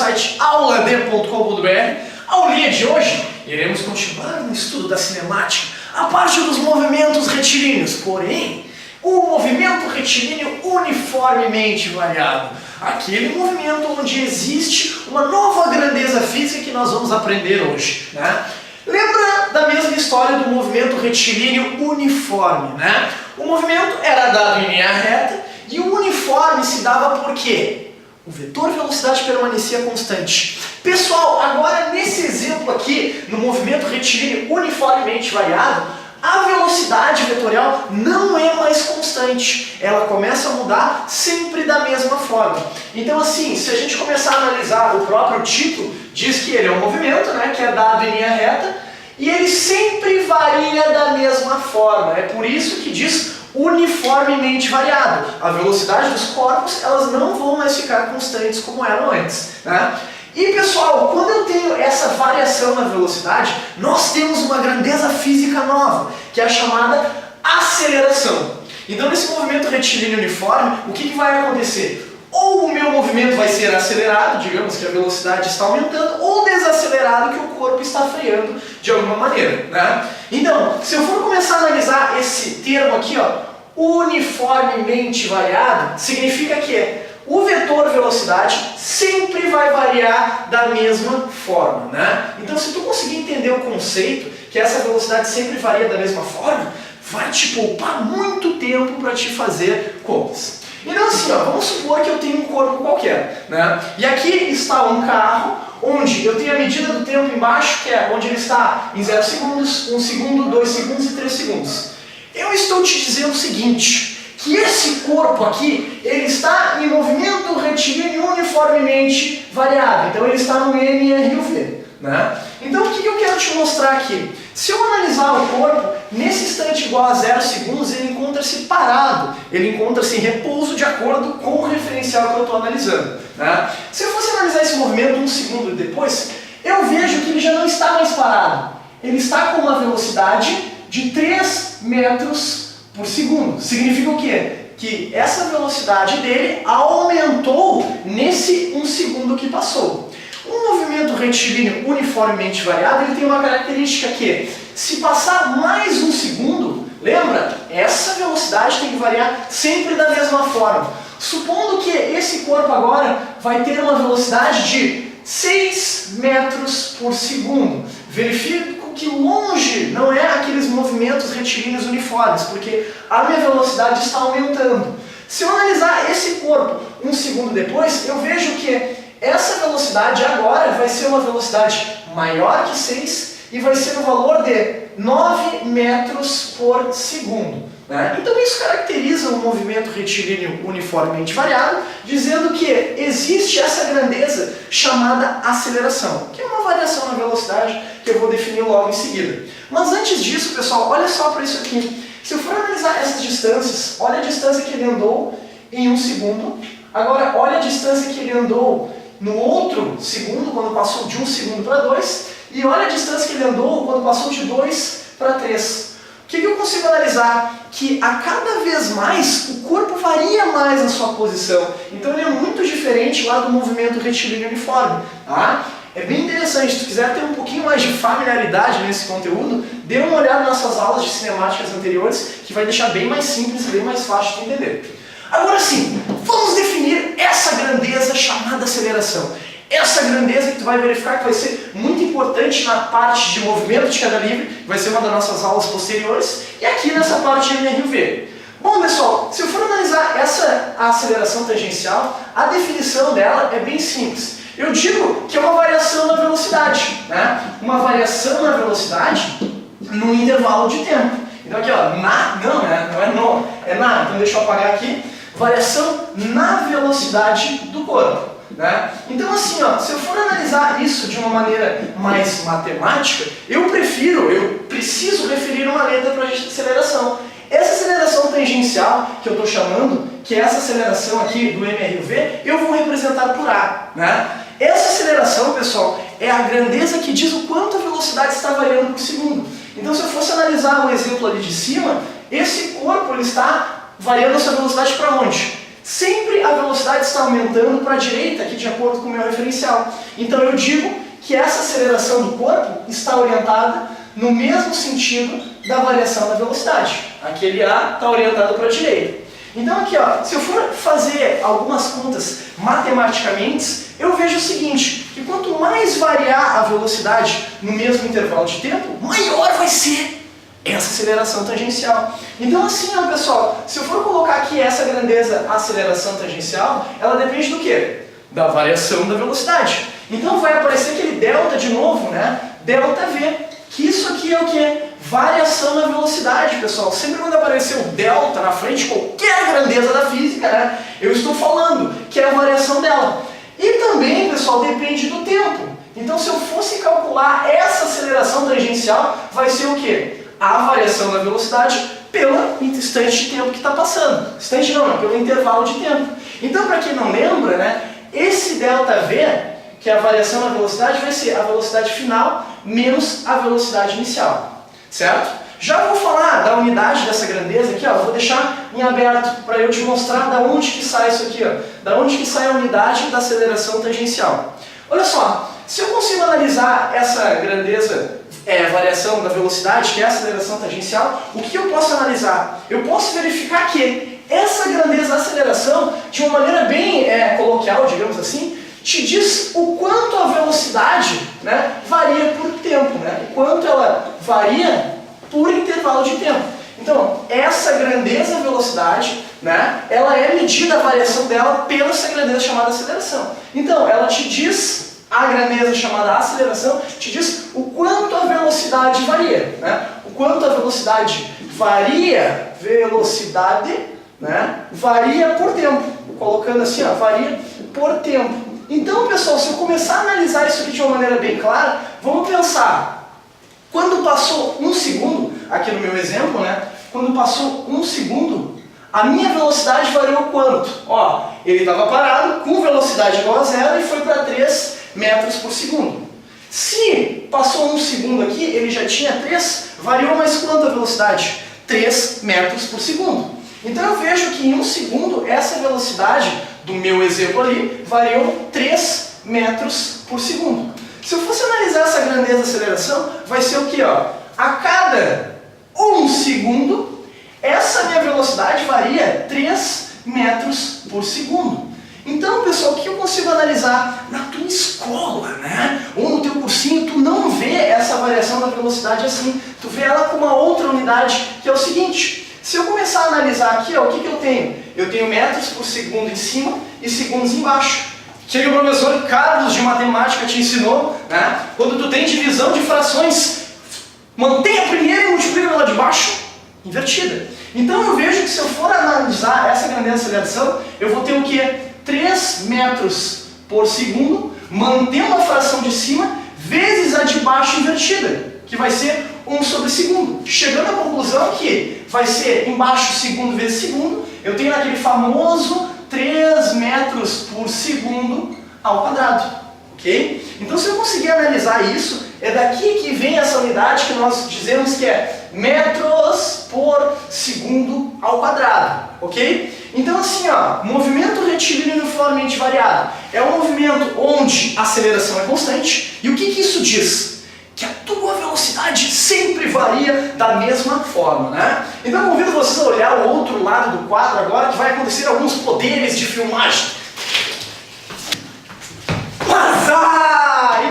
site auland.com.br. A aulinha de hoje iremos continuar no estudo da cinemática, a parte dos movimentos retilíneos, porém, o movimento retilíneo uniformemente variado, aquele movimento onde existe uma nova grandeza física que nós vamos aprender hoje, né? Lembra da mesma história do movimento retilíneo uniforme, né? O movimento era dado em linha reta e o uniforme se dava por quê? O vetor velocidade permanecia constante. Pessoal, agora nesse exemplo aqui, no movimento retilíneo uniformemente variado, a velocidade vetorial não é mais constante. Ela começa a mudar sempre da mesma forma. Então assim, se a gente começar a analisar o próprio título, diz que ele é um movimento, né, que é dado em linha reta, e ele sempre varia da mesma forma. É por isso que diz uniformemente variado. A velocidade dos corpos, elas não vão mais ficar constantes como eram antes, né? E pessoal, quando eu tenho essa variação na velocidade, nós temos uma grandeza física nova, que é a chamada aceleração. Então nesse movimento retilíneo uniforme, o que vai acontecer? Ou o meu movimento vai ser acelerado, digamos que a velocidade está aumentando, ou desacelerado, que o corpo está freando de alguma maneira, né? Então, se eu for começar a analisar esse termo aqui, ó, uniformemente variado, significa que o vetor velocidade sempre vai variar da mesma forma, né? Então, se tu conseguir entender o conceito, que essa velocidade sempre varia da mesma forma, vai te poupar muito tempo para te fazer contas. Então assim, ó, vamos supor que eu tenho um corpo qualquer, né? E aqui está um carro, onde eu tenho a medida do tempo embaixo, que é onde ele está em 0 segundos, 1 segundo, 2 segundos e 3 segundos. Eu estou te dizendo o seguinte, que esse corpo aqui, ele está em movimento retilíneo uniformemente variado. Então ele está no MRUV, né? Então o que eu quero te mostrar aqui? Se eu analisar o corpo, nesse instante igual a 0 segundos, ele encontra-se parado, ele encontra-se em repouso de acordo com o referencial que eu estou analisando, né? Se eu fosse analisar esse movimento 1 segundo depois, eu vejo que ele já não está mais parado. Ele está com uma velocidade de 3 metros por segundo. Significa o quê? Que essa velocidade dele aumentou nesse 1 segundo que passou. Um movimento retilíneo uniformemente variado, ele tem uma característica que, se passar mais 1 segundo, lembra? Essa velocidade tem que variar sempre da mesma forma. Supondo que esse corpo agora vai ter uma velocidade de 6 metros por segundo. Verifico que longe não é aqueles movimentos retilíneos uniformes, porque a minha velocidade está aumentando. Se eu analisar esse corpo 1 segundo depois, eu vejo que essa velocidade agora vai ser uma velocidade maior que 6 e vai ser no valor de 9 metros por segundo, né? Então isso caracteriza um movimento retilíneo uniformemente variado, dizendo que existe essa grandeza chamada aceleração, que é uma variação na velocidade que eu vou definir logo em seguida. Mas antes disso, pessoal, olha só para isso aqui. Se eu for analisar essas distâncias, olha a distância que ele andou em 1 segundo, agora olha a distância que ele andou no outro segundo, quando passou de 1 segundo para 2, e olha a distância que ele andou quando passou de 2 para 3. O que eu consigo analisar? Que a cada vez mais o corpo varia mais a sua posição. Então ele é muito diferente lá do movimento retilíneo uniforme, tá? É bem interessante, se tu quiser ter um pouquinho mais de familiaridade nesse conteúdo, dê uma olhada nas nossas aulas de cinemáticas anteriores, que vai deixar bem mais simples e bem mais fácil de entender. Agora sim, vamos definir essa grandeza chamada aceleração. Essa grandeza que tu vai verificar que vai ser muito importante na parte de movimento de queda livre, que vai ser uma das nossas aulas posteriores, e aqui nessa parte de MRUV. Bom pessoal, se eu for analisar essa aceleração tangencial, a definição dela é bem simples. Eu digo que é uma variação na velocidade, né? Uma variação na velocidade no intervalo de tempo. Então aqui ó, é na, então deixa eu apagar aqui. Variação na velocidade do corpo, né? Então assim, ó, se eu for analisar isso de uma maneira mais matemática, eu preciso referir uma letra para a aceleração. Essa aceleração tangencial que eu estou chamando, que é essa aceleração aqui do MRUV, eu vou representar por A, né? Essa aceleração, pessoal, é a grandeza que diz o quanto a velocidade está variando por segundo. Então se eu fosse analisar o exemplo ali de cima, esse corpo ele está variando a sua velocidade para onde? sempre a velocidade está aumentando para a direita, aqui de acordo com o meu referencial. Então eu digo que essa aceleração do corpo está orientada no mesmo sentido da variação da velocidade. Aquele A está orientado para a direita. Então aqui, ó, se eu for fazer algumas contas matematicamente, eu vejo o seguinte, que quanto mais variar a velocidade no mesmo intervalo de tempo, maior vai ser essa aceleração tangencial. Então assim, ó, pessoal, se eu for colocar aqui essa grandeza aceleração tangencial, ela depende do quê? Da variação da velocidade. Então vai aparecer aquele delta de novo, né? Delta V, que isso aqui é o quê? Variação na velocidade, pessoal. Sempre quando aparecer o delta na frente de qualquer grandeza da física, né, eu estou falando que é a variação dela. E também, pessoal, depende do tempo. Então, se eu fosse calcular essa aceleração tangencial, vai ser o quê? A variação da velocidade pelo instante de tempo que está passando. Instante não, pelo intervalo de tempo. Então, para quem não lembra, né, esse ΔV, que é a variação na velocidade, vai ser a velocidade final menos a velocidade inicial. Certo? Já vou falar da unidade dessa grandeza aqui, ó, vou deixar em aberto para eu te mostrar da onde que sai isso aqui, ó, da onde que sai a unidade da aceleração tangencial. Olha só, se eu consigo analisar essa grandeza, variação da velocidade, que é a aceleração tangencial, o que eu posso analisar? Eu posso verificar que essa grandeza da aceleração, de uma maneira bem coloquial, digamos assim, te diz o quanto a velocidade, né, varia por tempo, né, o quanto ela varia por intervalo de tempo. Então, essa grandeza velocidade, né, ela é medida a variação dela pela essa grandeza chamada aceleração. Então, ela te diz, a grandeza chamada aceleração, te diz o quanto a velocidade varia, né, o quanto a velocidade varia, né, varia por tempo. Colocando assim, ó, varia por tempo. Então, pessoal, se eu começar a analisar isso aqui de uma maneira bem clara, vamos pensar, quando passou 1 segundo, aqui no meu exemplo, né, quando passou 1 segundo, a minha velocidade variou quanto? Ó, ele estava parado com velocidade igual a 0 e foi para 3 metros por segundo. Se passou 1 segundo aqui, ele já tinha 3, variou mais quanto a velocidade? 3 metros por segundo. Então eu vejo que em 1 segundo, essa velocidade do meu exemplo ali variou 3 metros por segundo. Se eu fosse analisar essa grandeza de aceleração, vai ser o que? Ó? A cada 1 segundo, essa minha velocidade varia 3 metros por segundo. Então, pessoal, o que eu consigo analisar? Na tua escola, né? Ou no teu cursinho, tu não vê essa variação da velocidade assim. Tu vê ela com uma outra unidade, que é o seguinte. Se eu começar a analisar aqui, ó, o que eu tenho? Eu tenho metros por segundo em cima e segundos embaixo. O que o professor Carlos de matemática te ensinou, né? Quando tu tem divisão de frações, mantém a primeira e multiplica pela de baixo, invertida. Então eu vejo que se eu for analisar essa grandeza de aceleração, eu vou ter o quê? 3 metros por segundo, mantendo a fração de cima, vezes a de baixo invertida, que vai ser 1 sobre segundo. Chegando à conclusão que vai ser embaixo segundo vezes segundo, eu tenho aquele famoso 3 metros por segundo ao quadrado. Ok? Então se eu conseguir analisar isso, é daqui que vem essa unidade que nós dizemos que é metros por segundo ao quadrado. Ok? Então assim, ó, movimento retilíneo uniformemente variado é um movimento onde a aceleração é constante. E o que isso diz? Que a tua velocidade sempre varia da mesma forma, né? Então eu convido vocês a olhar o outro lado do quadro agora, que vai acontecer alguns poderes de filmagem.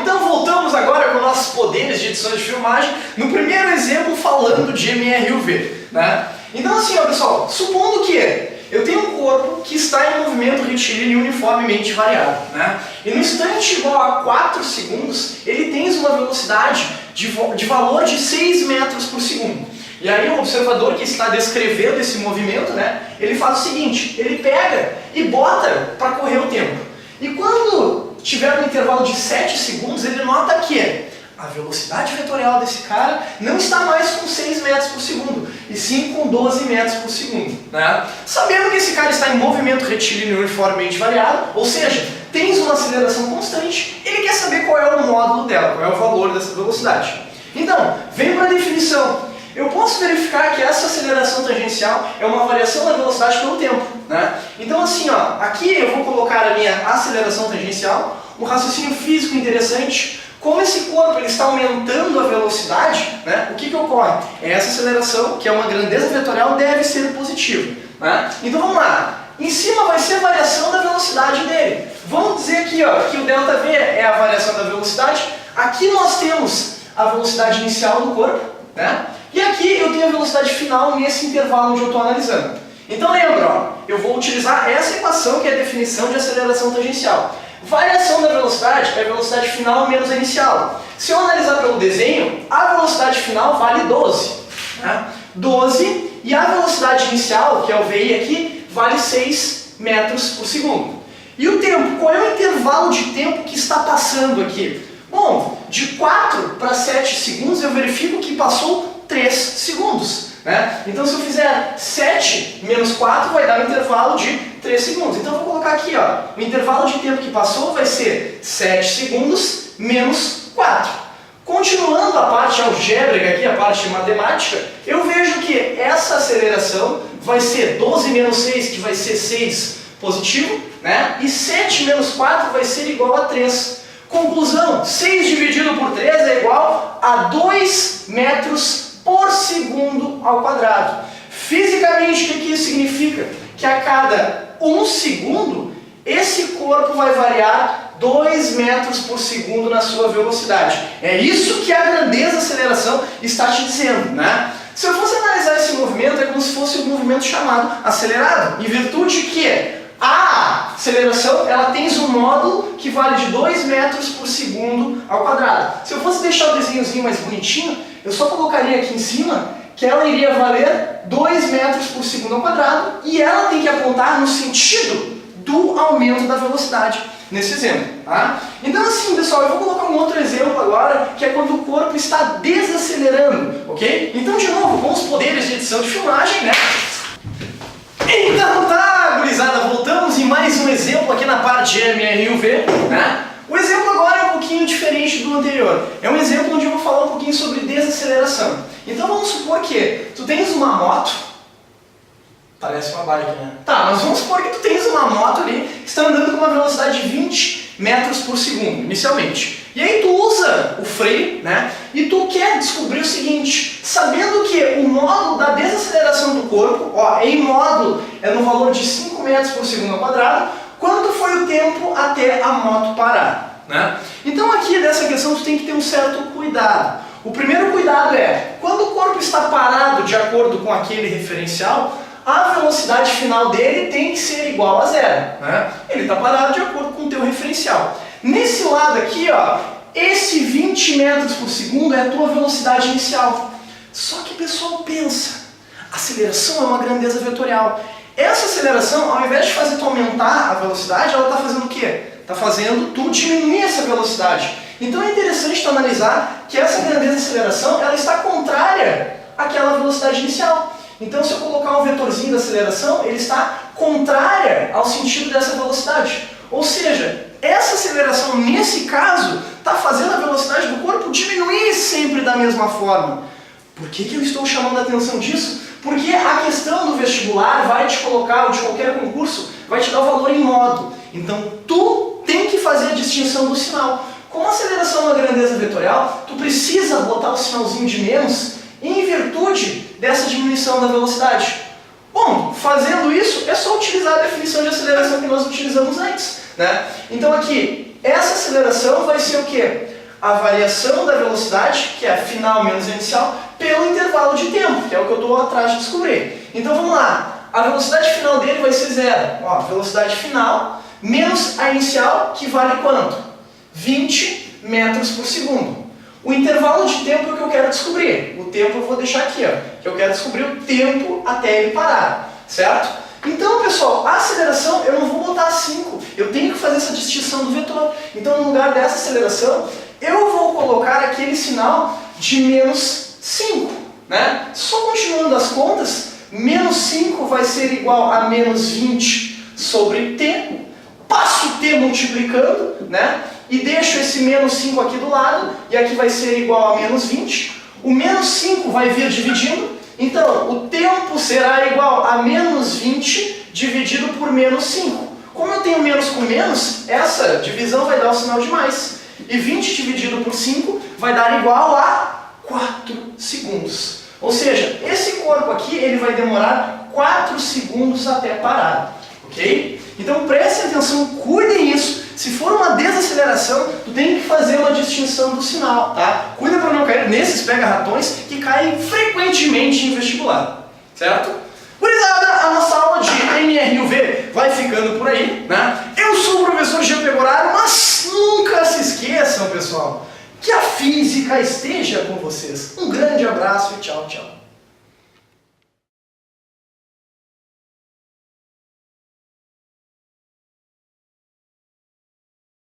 Então voltamos agora com nossos poderes de edições de filmagem, no primeiro exemplo falando de MRUV, né? Então assim, ó, pessoal, supondo que eu tenho um corpo que está em movimento retilíneo uniformemente variado, né? E no instante igual a 4 segundos, ele tem uma velocidade de valor de 6 metros por segundo. E aí o observador que está descrevendo esse movimento, né, ele faz o seguinte, ele pega e bota para correr o tempo. E quando tiver um intervalo de 7 segundos, ele nota que a velocidade vetorial desse cara não está mais com 6 metros por segundo, e sim com 12 metros por segundo, né? Sabendo que esse cara está em movimento retilíneo uniformemente variado, ou seja, tens uma aceleração constante, ele quer saber qual é o módulo dela, qual é o valor dessa velocidade. Então, vem para a definição. eu posso verificar que essa aceleração tangencial é uma variação da velocidade pelo tempo, né? Então assim, ó, aqui eu vou colocar a minha aceleração tangencial, um raciocínio físico interessante. Como esse corpo ele está aumentando a velocidade, né, o que ocorre? Essa aceleração, que é uma grandeza vetorial, deve ser positiva, né? Então vamos lá. Em cima vai ser a variação da velocidade dele. Vamos dizer aqui, ó, que o ΔV é a variação da velocidade. Aqui nós temos a velocidade inicial do corpo, né? E aqui eu tenho a velocidade final nesse intervalo onde eu estou analisando. Então lembra, ó, eu vou utilizar essa equação que é a definição de aceleração tangencial. Variação da velocidade é a velocidade final menos a inicial. Se eu analisar pelo desenho, a velocidade final vale 12. Né? 12 e a velocidade inicial, que é o VI aqui, vale 6 metros por segundo. E o tempo? Qual é o intervalo de tempo que está passando aqui? Bom, de 4 para 7 segundos eu verifico que passou 3 segundos. Né? Então se eu fizer 7 menos 4 vai dar um intervalo de 3 segundos. Então eu vou colocar aqui, ó, o intervalo de tempo que passou vai ser 7 segundos menos 4. Continuando a parte algébrica aqui, a parte matemática, eu vejo que essa aceleração vai ser 12 menos 6, que vai ser 6 positivo, né? E 7 menos 4 vai ser igual a 3. Conclusão, 6 dividido por 3 é igual a 2 metros por segundo ao quadrado. Fisicamente, o que isso significa? Que a cada 1 segundo, esse corpo vai variar 2 metros por segundo na sua velocidade. É isso que a grandeza da aceleração está te dizendo, né? Se eu fosse analisar esse movimento, é como se fosse um movimento chamado acelerado, em virtude que a aceleração ela tem um módulo que vale de 2 metros por segundo ao quadrado. Se eu fosse deixar o desenhozinho mais bonitinho, eu só colocaria aqui em cima que ela iria valer 2 metros por segundo ao quadrado e ela tem que apontar no sentido do aumento da velocidade, nesse exemplo. Tá? Então assim, pessoal, eu vou colocar um outro exemplo agora, que é quando o corpo está desacelerando, ok? Então, de novo, com os poderes de edição de filmagem, né? Então tá, gurizada, voltamos em mais um exemplo aqui na parte de MRUV, né? O exemplo agora é um pouquinho diferente do anterior. É um exemplo onde eu vou falar um pouquinho sobre desaceleração. Então vamos supor que tu tens uma moto, parece uma bike, né? Tá, mas vamos supor que tu tens uma moto ali que está andando com uma velocidade de 20 metros por segundo, inicialmente. E aí tu usa o freio, né? E tu quer descobrir o seguinte, sabendo que o módulo da desaceleração do corpo, ó, em módulo é no valor de 5 metros por segundo ao quadrado, quanto foi o tempo até a moto parar, né? Então aqui nessa questão tu tem que ter um certo cuidado. O primeiro cuidado é, quando o corpo está parado de acordo com aquele referencial, a velocidade final dele tem que ser igual a zero, né? Ele está parado de acordo com o teu referencial. Nesse lado aqui, ó, esse 20 metros por segundo é a tua velocidade inicial. Só que o pessoal pensa, aceleração é uma grandeza vetorial. Essa aceleração, ao invés de fazer tu aumentar a velocidade, ela está fazendo o quê? Está fazendo tu diminuir essa velocidade. Então é interessante tu analisar que essa grandeza de aceleração, ela está contrária àquela velocidade inicial. Então se eu colocar um vetorzinho da aceleração, ele está contrária ao sentido dessa velocidade. Ou seja, essa aceleração nesse caso está fazendo a velocidade do corpo diminuir sempre da mesma forma. Por que eu estou chamando a atenção disso? Porque a questão do vestibular vai te colocar, ou de qualquer concurso, vai te dar o valor em módulo. Então tu tem que fazer a distinção do sinal. Como a aceleração é uma grandeza vetorial, tu precisa botar o sinalzinho de menos em virtude dessa diminuição da velocidade. Bom, fazendo isso, é só utilizar a definição de aceleração que nós utilizamos antes, né? Então aqui, essa aceleração vai ser o quê? A variação da velocidade, que é a final menos a inicial, pelo intervalo de tempo, que é o que eu estou atrás de descobrir. Então vamos lá, a velocidade final dele vai ser zero. Ó, velocidade final menos a inicial, que vale quanto? 20 metros por segundo. O intervalo de tempo é o que eu quero descobrir. O tempo eu vou deixar aqui, ó, que eu quero descobrir o tempo até ele parar, certo? Então, pessoal, a aceleração eu não vou botar 5, eu tenho que fazer essa distinção do vetor. Então, no lugar dessa aceleração, eu vou colocar aquele sinal de menos 5, né? Só continuando as contas, menos 5 vai ser igual a menos 20 sobre t, passo t multiplicando, né? E deixo esse menos 5 aqui do lado, e aqui vai ser igual a menos 20. O menos 5 vai vir dividindo, então o tempo será igual a menos 20 dividido por menos 5. Como eu tenho menos com menos, essa divisão vai dar o sinal de mais. E 20 dividido por 5 vai dar igual a 4 segundos. Ou seja, esse corpo aqui ele vai demorar 4 segundos até parar. Ok? Então prestem atenção, cuidem isso. Se for uma desaceleração, tu tem que fazer uma distinção do sinal, tá? Cuida para não cair nesses pega-ratões que caem frequentemente em vestibular, certo? Gurizada, a nossa aula de NRUV vai ficando por aí, né? Eu sou o professor Jean Pegoraro, mas nunca se esqueçam, pessoal, que a física esteja com vocês. Um grande abraço e tchau, tchau.